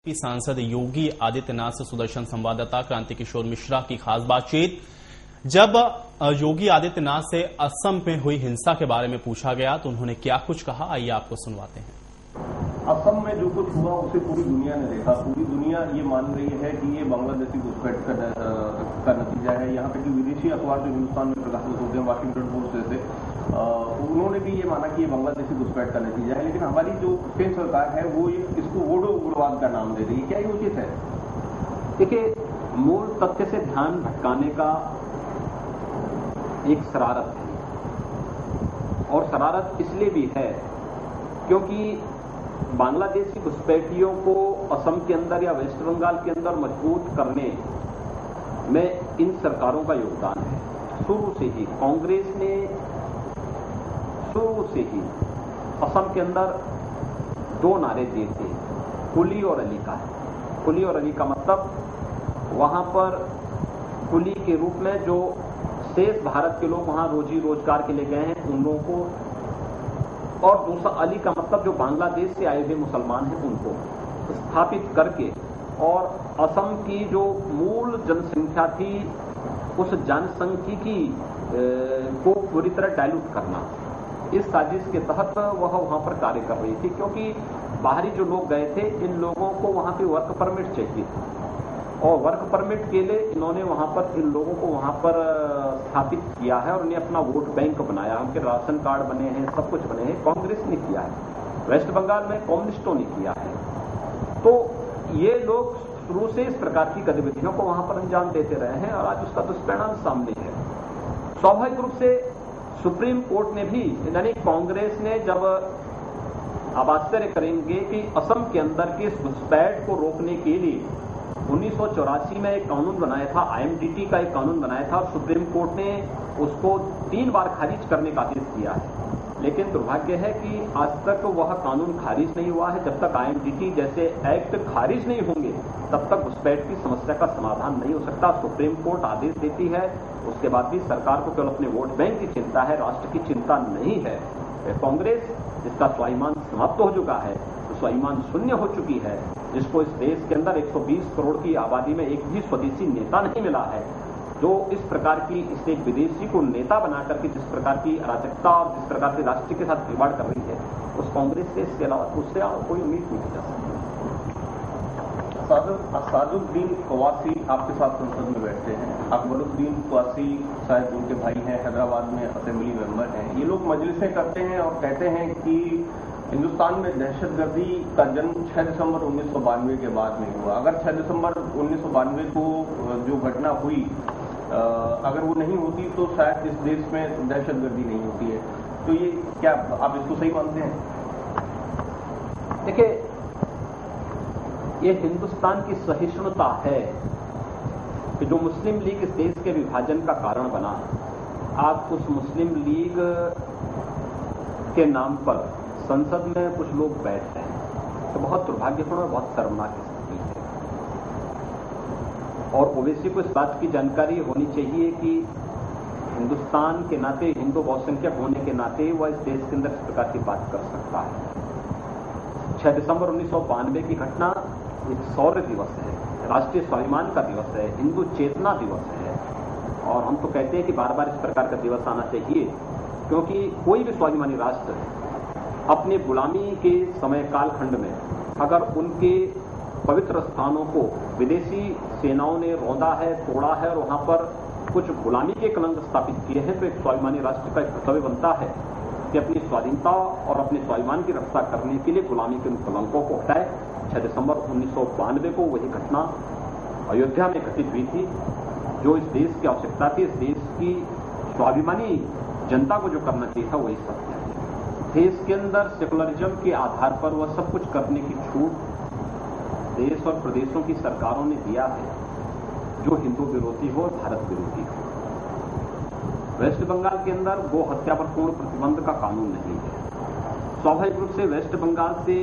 सांसद योगी आदित्यनाथ से सुदर्शन संवाददाता क्रांति किशोर मिश्रा की खास बातचीत। जब योगी आदित्यनाथ से असम में हुई हिंसा के बारे में पूछा गया तो उन्होंने क्या कुछ कहा, आइए आपको सुनवाते हैं। असम में जो कुछ हुआ उसे पूरी दुनिया ने देखा। पूरी दुनिया ये मान रही है कि ये बांग्लादेशी घुसपैठ का नतीजा है। यहाँ पे जो विदेशी अखबार जो हिंदुस्तान में प्रकाशित होते हैं, वाशिंगटन पोस्ट जैसे, उन्होंने भी ये माना कि ये बांग्लादेशी घुसपैठ का नतीजा है। लेकिन हमारी जो केंद्र सरकार है वो इसको वोडो उग्रवाद का नाम दे रही है। क्या ये उचित है? देखिए, मूल तथ्य से ध्यान भटकाने का एक शरारत है, और शरारत इसलिए भी है क्योंकि बांग्लादेशी घुसपैठियों को असम के अंदर या वेस्ट बंगाल के अंदर मजबूत करने में इन सरकारों का योगदान है। शुरू से ही कांग्रेस ने शुरू से ही असम के अंदर दो नारे दिए थे, कुली और अली का। कुली और अली का मतलब वहां पर कुली के रूप में जो शेष भारत के लोग वहां रोजी रोजगार के लिए गए हैं उन लोगों को, और दूसरा अली का मतलब जो बांग्लादेश से आए हुए मुसलमान हैं उनको स्थापित करके, और असम की जो मूल जनसंख्या थी उस जनसंख्यिकी को पूरी तरह डायल्यूट करना, इस साजिश के तहत वह वहां पर कार्य कर रही थी। क्योंकि बाहरी जो लोग गए थे, इन लोगों को वहां पे वर्क परमिट चाहिए था, और वर्क परमिट के लिए इन्होंने वहां पर इन लोगों को वहां पर स्थापित किया है और उन्हें अपना वोट बैंक बनाया। उनके राशन कार्ड बने हैं, सब कुछ बने हैं। कांग्रेस ने किया है, वेस्ट बंगाल में कम्युनिस्टों ने किया है। तो ये लोग शुरू से इस प्रकार की गतिविधियों को वहां पर अंजाम देते रहे हैं और आज उसका दुष्परिणाम सामने है। स्वाभाविक रूप से सुप्रीम कोर्ट ने भी, यानी कांग्रेस ने, जब आप आश्चर्य करेंगे कि असम के अंदर के घुसपैठ को रोकने के लिए 1984 में एक कानून बनाया था, आईएमडीटी का एक कानून बनाया था, और सुप्रीम कोर्ट ने उसको 3 बार खारिज करने का आदेश दिया है। लेकिन दुर्भाग्य है कि आज तक वह कानून खारिज नहीं हुआ है। जब तक आईएमडीटी जैसे एक्ट खारिज नहीं होंगे तब तक घुसपैठ की समस्या का समाधान नहीं हो सकता। सुप्रीम कोर्ट आदेश देती है, उसके बाद भी सरकार को केवल अपने वोट बैंक की चिंता है, राष्ट्र की चिंता नहीं है। कांग्रेस, जिसका स्वाभिमान समाप्त हो चुका है, स्वाभिमान शून्य हो चुकी है, जिसको इस देश के अंदर 120 करोड़ की आबादी में एक भी स्वदेशी नेता नहीं मिला है, जो इस प्रकार की इसे विदेशी को नेता बना करके जिस प्रकार की अराजकता और जिस प्रकार से राष्ट्र के साथ खिलवाड़ कर रही है, उस कांग्रेस से इसके अलावा उससे कोई उम्मीद नहीं की जा सकती। असादुद्दीन ओवैसी आपके साथ संसद में बैठते हैं। अकबरुद्दीन ओवैसी शायद उनके भाई हैं, हैदराबाद में असेंबली मेंबर हैं। ये लोग मजलिसें करते हैं और कहते हैं कि हिंदुस्तान में दहशतगर्दी का जन्म 6 दिसंबर 1992 के बाद नहीं हुआ। अगर 6 दिसंबर 1992 को जो घटना हुई, अगर वो नहीं होती तो शायद इस देश में दहशतगर्दी नहीं होती है। तो ये क्या आप इसको सही मानते हैं? देखिए, ये हिंदुस्तान की सहिष्णुता है कि जो मुस्लिम लीग इस देश के विभाजन का कारण बना, आज उस मुस्लिम लीग के नाम पर संसद में कुछ लोग बैठे हैं, तो बहुत दुर्भाग्यपूर्ण और बहुत शर्मनाक स्थिति है। और ओवैसी को इस बात की जानकारी होनी चाहिए कि हिंदुस्तान के नाते, हिंदू बहुसंख्यक होने के नाते वह इस देश के अंदर इस प्रकार की बात कर सकता है। 6 दिसंबर 1992 की घटना एक शौर्य दिवस है, राष्ट्रीय स्वाभिमान का दिवस है, हिंदू चेतना दिवस है, और हम तो कहते हैं कि बार बार इस प्रकार का दिवस आना चाहिए, क्योंकि कोई भी स्वाभिमानी राष्ट्र अपने गुलामी के समय कालखंड में अगर उनके पवित्र स्थानों को विदेशी सेनाओं ने रौंदा है, तोड़ा है और वहां पर कुछ गुलामी के कलंक स्थापित किए हैं, तो एक स्वाभिमानी राष्ट्र का एक कर्तव्य बनता है कि अपनी स्वाधीनता और अपने स्वाभिमान की रक्षा करने के लिए गुलामी के उन कलंकों को हटाए। 6 दिसंबर 1992 को वही घटना अयोध्या में घटित हुई थी, जो इस देश की आवश्यकता थी। इस देश की स्वाभिमानी जनता को जो करना चाहिए था वही सत्य है। देश के अंदर सेकुलरिज्म के आधार पर वह सब कुछ करने की छूट देश और प्रदेशों की सरकारों ने दिया है जो हिंदू विरोधी हो और भारत विरोधी हो। वेस्ट बंगाल के अंदर गो हत्या पर पूर्ण प्रतिबंध का कानून नहीं है। स्वाभाविक रूप से वेस्ट बंगाल से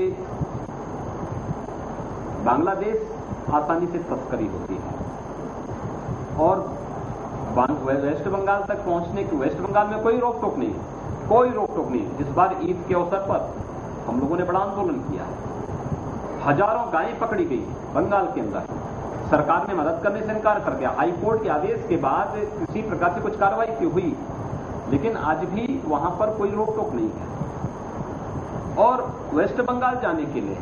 बांग्लादेश आसानी से तस्करी होती है, और वेस्ट बंगाल तक पहुंचने की वेस्ट बंगाल में कोई रोक टोक नहीं है, कोई रोक टोक नहीं। इस बार ईद के अवसर पर हम लोगों ने बड़ा आंदोलन किया। हजारों गायें पकड़ी गई बंगाल के अंदर, सरकार ने मदद करने से इनकार कर दिया। हाई कोर्ट के आदेश के बाद किसी प्रकार से कुछ कार्रवाई की हुई, लेकिन आज भी वहां पर कोई रोक टोक नहीं है। और वेस्ट बंगाल जाने के लिए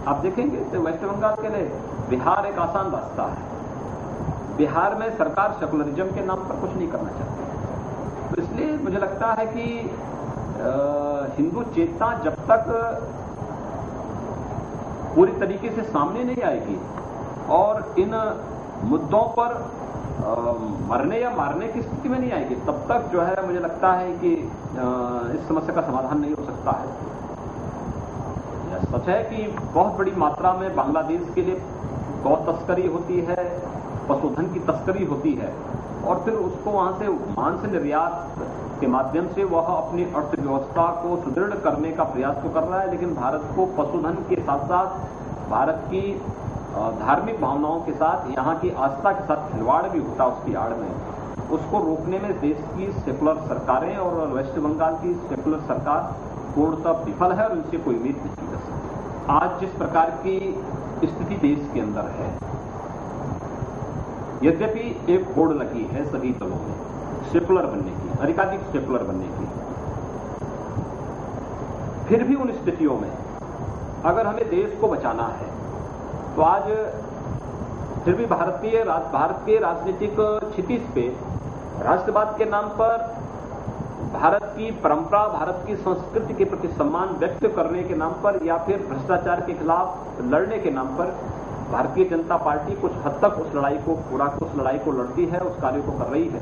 आप देखेंगे तो वेस्ट बंगाल के लिए बिहार एक आसान रास्ता है। बिहार में सरकार सेकुलरिज्म के नाम पर कुछ नहीं करना चाहती, तो इसलिए मुझे लगता है कि हिंदू चेतना जब तक पूरी तरीके से सामने नहीं आएगी और इन मुद्दों पर मरने या मारने की स्थिति में नहीं आएगी, तब तक जो है मुझे लगता है कि इस समस्या का समाधान नहीं हो सकता है। यह सच है कि बहुत बड़ी मात्रा में बांग्लादेश के लिए गौ तस्करी होती है, पशुधन की तस्करी होती है, और फिर उसको वहां से मांस निर्यात के माध्यम से वह अपनी अर्थव्यवस्था को सुदृढ़ करने का प्रयास तो कर रहा है, लेकिन भारत को पशुधन के साथ साथ भारत की धार्मिक भावनाओं के साथ, यहाँ की आस्था के साथ खिलवाड़ भी होता है उसकी आड़ में। उसको रोकने में देश की सेकुलर सरकारें और वेस्ट बंगाल की सेकुलर सरकार पूर्णतः विफल है और उनसे कोई उम्मीद नहीं कर सकती। आज जिस प्रकार की स्थिति देश के अंदर है, यद्यपि एक होड़ लगी है सभी दलों में सेकुलर बनने की, अधिकाधिक सेकुलर बनने की, फिर भी उन स्थितियों में अगर हमें देश को बचाना है तो आज फिर भी भारत के राजनीतिक क्षितिज पे राष्ट्रवाद के नाम पर, भारत की परंपरा, भारत की संस्कृति के प्रति सम्मान व्यक्त करने के नाम पर, या फिर भ्रष्टाचार के खिलाफ लड़ने के नाम पर भारतीय जनता पार्टी कुछ हद तक उस लड़ाई को लड़ती है, उस कार्य को कर रही है।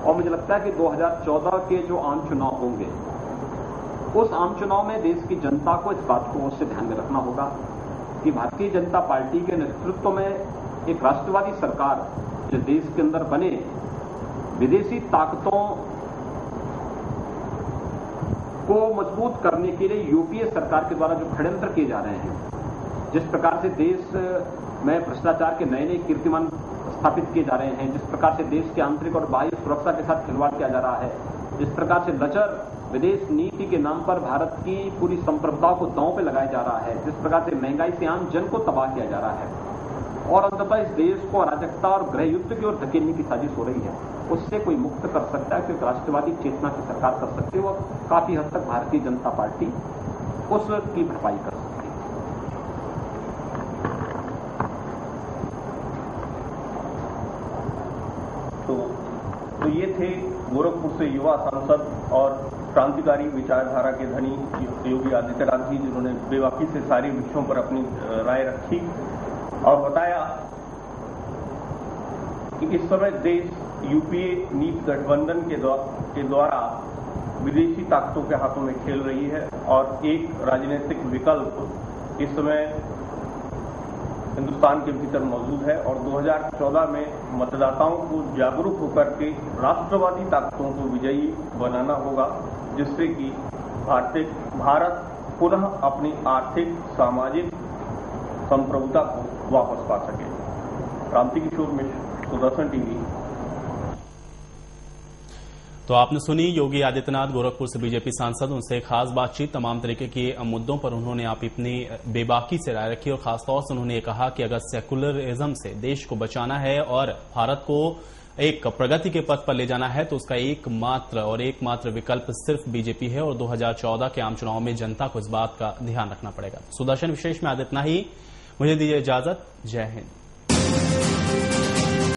और मुझे लगता है कि 2014 के जो आम चुनाव होंगे, उस आम चुनाव में देश की जनता को इस बात को उससे ध्यान में रखना होगा कि भारतीय जनता पार्टी के नेतृत्व में एक राष्ट्रवादी सरकार जो देश के अंदर बने, विदेशी ताकतों को मजबूत करने के लिए यूपीए सरकार के द्वारा जो षड्यंत्र किए जा रहे हैं, जिस प्रकार से देश में भ्रष्टाचार के नए नए कीर्तिमान स्थापित किए जा रहे हैं, जिस प्रकार से देश के आंतरिक और बाह्य सुरक्षा के साथ खिलवाड़ किया जा रहा है, जिस प्रकार से लचर विदेश नीति के नाम पर भारत की पूरी संप्रभुता को दांव पे लगाया जा रहा है, जिस प्रकार से महंगाई से आम जन को तबाह किया जा रहा है और अंततः इस देश को अराजकता और गृह युद्ध की ओर धकेलने की साजिश हो रही है, उससे कोई मुक्त कर सकता है, क्योंकि राष्ट्रवादी चेतना की सरकार कर सकती है और काफी हद तक भारतीय जनता पार्टी उसकी भरपाई कर सकती है। तो ये थे गोरखपुर से युवा सांसद और क्रांतिकारी विचारधारा के धनी योगी आदित्यनाथ जी, जिन्होंने बेबाकी से सारे विषयों पर अपनी राय रखी और बताया कि इस समय देश यूपीए नीति गठबंधन के द्वारा विदेशी ताकतों के हाथों में खेल रही है और एक राजनीतिक विकल्प इस समय हिंदुस्तान के भीतर मौजूद है और 2014 में मतदाताओं को जागरूक होकर के राष्ट्रवादी ताकतों को विजयी बनाना होगा, जिससे कि भारत पुनः अपनी आर्थिक सामाजिक संप्रभुता को वापस पा सके। क्रांति किशोर मिश्र, सुदर्शन टीवी। तो आपने सुनी योगी आदित्यनाथ गोरखपुर से बीजेपी सांसद, उनसे खास बातचीत, तमाम तरीके के मुद्दों पर उन्होंने आप इतनी बेबाकी से राय रखी और खासतौर से उन्होंने ये कहा कि अगर सेकुलरिज्म से देश को बचाना है और भारत को एक प्रगति के पथ पर ले जाना है तो उसका एकमात्र विकल्प सिर्फ बीजेपी है और 2014 के आम चुनाव में जनता को इस बात का ध्यान रखना पड़ेगा। सुदर्शन विशेष में आज इतना ही, मुझे दीजिए इजाजत। जय हिंद।